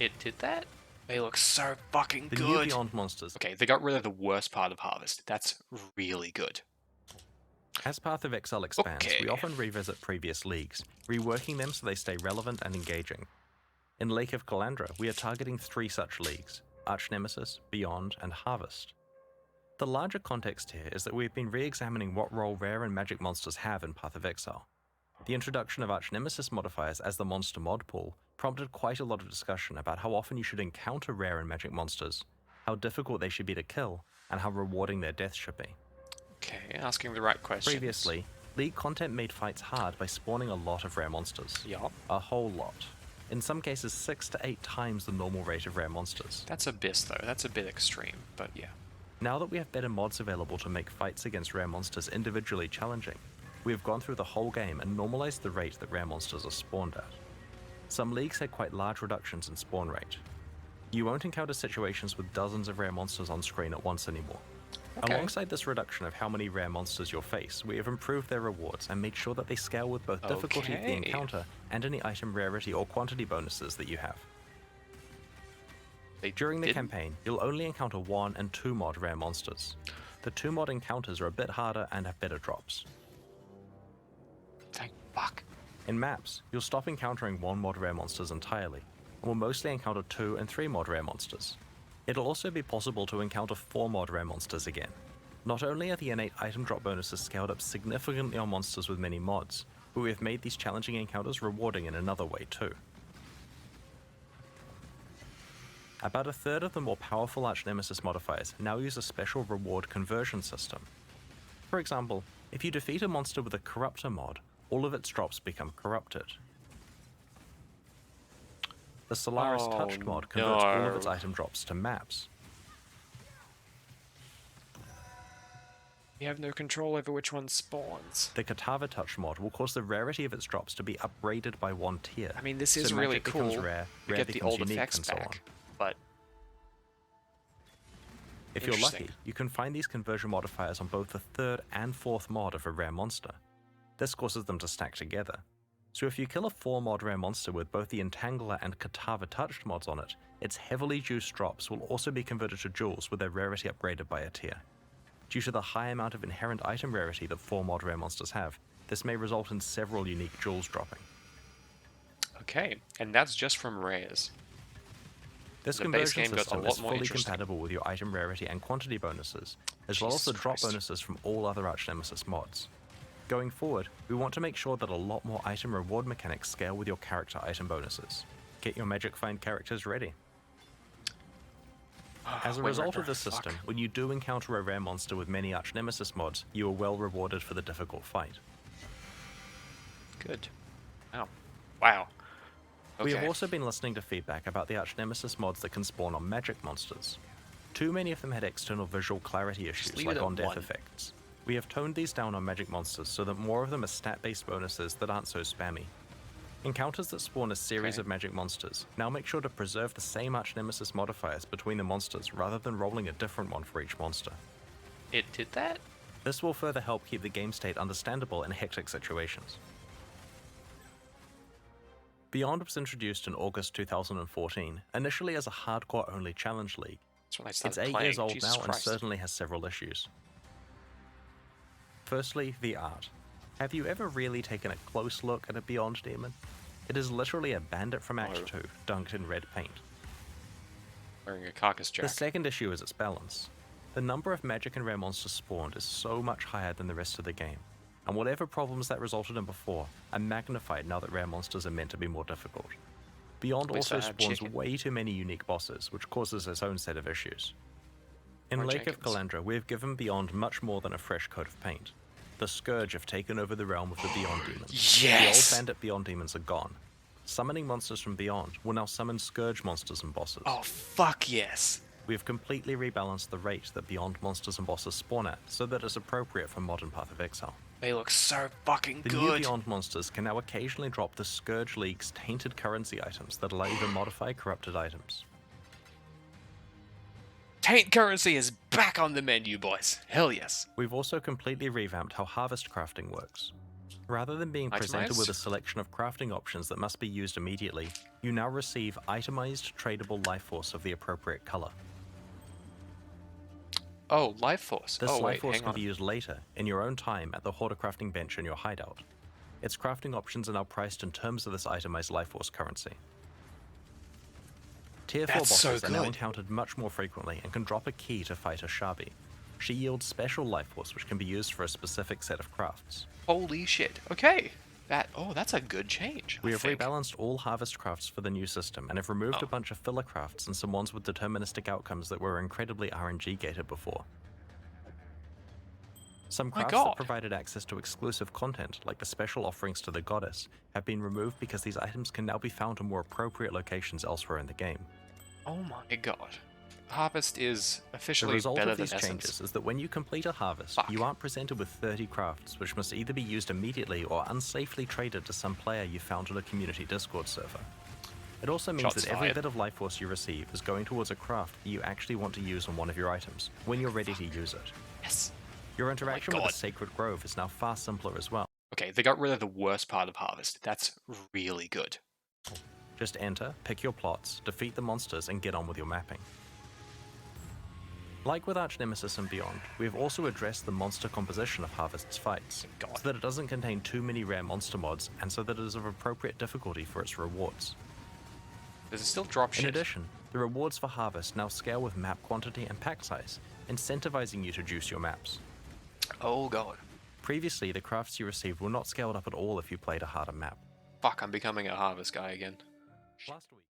It did that? They look so fucking The new good! Beyond monsters. Okay, they got rid of the worst part of Harvest. That's really good. As Path of Exile expands, Okay. we often revisit previous leagues, reworking them so they stay relevant and engaging. In Lake of Calandra, we are targeting 3 such leagues: Archnemesis, Beyond, and Harvest. The larger context here is that we've been re-examining what role rare and magic monsters have in Path of Exile. The introduction of Archnemesis modifiers as the monster mod pool prompted quite a lot of discussion about how often you should encounter rare and magic monsters, how difficult they should be to kill, and how rewarding their death should be. Okay, asking the right questions. Previously, League content made fights hard by spawning a lot of rare monsters. Yup. A whole lot. In some cases 6 to 8 times the normal rate of rare monsters. That's Abyss though, that's a bit extreme, but yeah. Now that we have better mods available to make fights against rare monsters individually challenging, we have gone through the whole game and normalized the rate that rare monsters are spawned at. Some leagues had quite large reductions in spawn rate. You won't encounter situations with dozens of rare monsters on screen at once anymore. Okay. Alongside this reduction of how many rare monsters you'll face, we have improved their rewards and made sure that they scale with both difficulty of the Okay. encounter and any item rarity or quantity bonuses that you have. During the campaign, you'll only encounter 1 and 2 mod rare monsters. The 2 mod encounters are a bit harder and have better drops. Thank fuck. In maps, you'll stop encountering 1 mod rare monsters entirely, and will mostly encounter 2 and 3 mod rare monsters. It'll also be possible to encounter 4 mod rare monsters again. Not only are the innate item drop bonuses scaled up significantly on monsters with many mods, but we have made these challenging encounters rewarding in another way too. About a third of the more powerful Archnemesis modifiers now use a special reward conversion system. For example, if you defeat a monster with a Corruptor mod, all of its drops become corrupted. The Solaris Touched mod converts all of its item drops to maps. You have no control over which one spawns. The Katava Touch mod will cause the rarity of its drops to be upgraded by 1 tier. I mean, this is so really magic cool. becomes rare, We rare get the becomes old unique, effects and so on. back, but If you're Interesting. lucky, you can find these conversion modifiers on both the 3rd and 4th mod of a rare monster. This causes them to stack together. So if you kill a 4 mod rare monster with both the Entangler and Katava Touched mods on it, its heavily juiced drops will also be converted to jewels with their rarity upgraded by a tier. Due to the high amount of inherent item rarity that 4 mod rare monsters have, this may result in several unique jewels dropping. okay, and that's just from rares. This The base conversion game got a system lot is more fully interesting. compatible with your item rarity and quantity bonuses, as well as the Jesus drop Christ. bonuses from all other Archnemesis mods. Going forward, we want to make sure that a lot more item reward mechanics scale with your character item bonuses. Get your Magic Find characters ready. As a result of this system, when you do encounter a rare monster with many Archnemesis mods, you are well rewarded for the difficult fight. Good. Wow. Wow. Okay. We have also been listening to feedback about the Archnemesis mods that can spawn on magic monsters. Too many of them had external visual clarity issues leave like it at on-death 1. effects. We have toned these down on magic monsters so that more of them are stat-based bonuses that aren't so spammy. Encounters that spawn a series Okay. of magic monsters now make sure to preserve the same Archnemesis modifiers between the monsters rather than rolling a different one for each monster. It did that? This will further help keep the game state understandable in hectic situations. Beyond was introduced in August 2014, initially as a hardcore-only challenge league. That's when I It's started 8 playing. years old Jesus now Christ. and certainly has several issues. Firstly, the art. Have you ever really taken a close look at a Beyond demon? It is literally a bandit from Act 2, dunked in red paint. Wearing a carcass The jack. second issue is its balance. The number of magic and rare monsters spawned is so much higher than the rest of the game, and whatever problems that resulted in before are magnified now that rare monsters are meant to be more difficult. Beyond At least also I had spawns chicken. way too many unique bosses, which causes its own set of issues. In Or Lake of Jenkins. Calandra, we have given Beyond much more than a fresh coat of paint. The Scourge have taken over the realm of the Beyond demons. Yes! The old bandit Beyond demons are gone. Summoning monsters from Beyond will now summon Scourge monsters and bosses. Oh, fuck yes. We have completely rebalanced the rate that Beyond monsters and bosses spawn at, so that it's appropriate for modern Path of Exile. They look so fucking The new good. Beyond monsters can now occasionally drop the Scourge League's tainted currency items that allow you to modify corrupted items. Taint currency is back on the menu, boys. Hell yes. We've also completely revamped how harvest crafting works. Rather than being presented with a Itemized? selection of crafting options that must be used immediately, you now receive itemized tradable life force of the appropriate color. Oh, life force. This Oh, life wait, force hang can on. be used later, in your own time, at the hoarder crafting bench in your hideout. Its crafting options are now priced in terms of this itemized life force currency. Tier 4 That's so bosses are now good. encountered much more frequently and can drop a key to fight a Shabi. She yields special life force which can be used for a specific set of crafts. Holy shit. Okay. That's a good change, We I have think. rebalanced all harvest crafts for the new system and have removed Oh. a bunch of filler crafts and some ones with deterministic outcomes that were incredibly RNG gated before. Some My crafts God. that provided access to exclusive content, like the special offerings to the goddess, have been removed because these items can now be found in more appropriate locations elsewhere in the game. Oh my god. Harvest is The officially result better of than these Essence. changes is that when you complete a harvest, Fuck. you aren't presented with 30 crafts, which must either be used immediately or unsafely traded to some player you found on a community Discord server. It also means Shots that every fired. bit of life force you receive is going towards a craft that you actually want to use on one of your items, when you're ready to use it. Yes. Your interaction with God. the Sacred Grove is now far simpler as well. Okay, they got rid of the worst part of Harvest. That's really good. Just enter, pick your plots, defeat the monsters, and get on with your mapping. Like with Archnemesis and beyond, we have also addressed the monster composition of Harvest's fights, God. so that it doesn't contain too many rare monster mods, and so that it is of appropriate difficulty for its rewards. Does it still drop In shit? addition, the rewards for Harvest now scale with map quantity and pack size, incentivizing you to juice your maps. Oh god. Previously, the crafts you received were not scaled up at all if you played a harder map. Fuck, I'm becoming a Harvest guy again. Last week.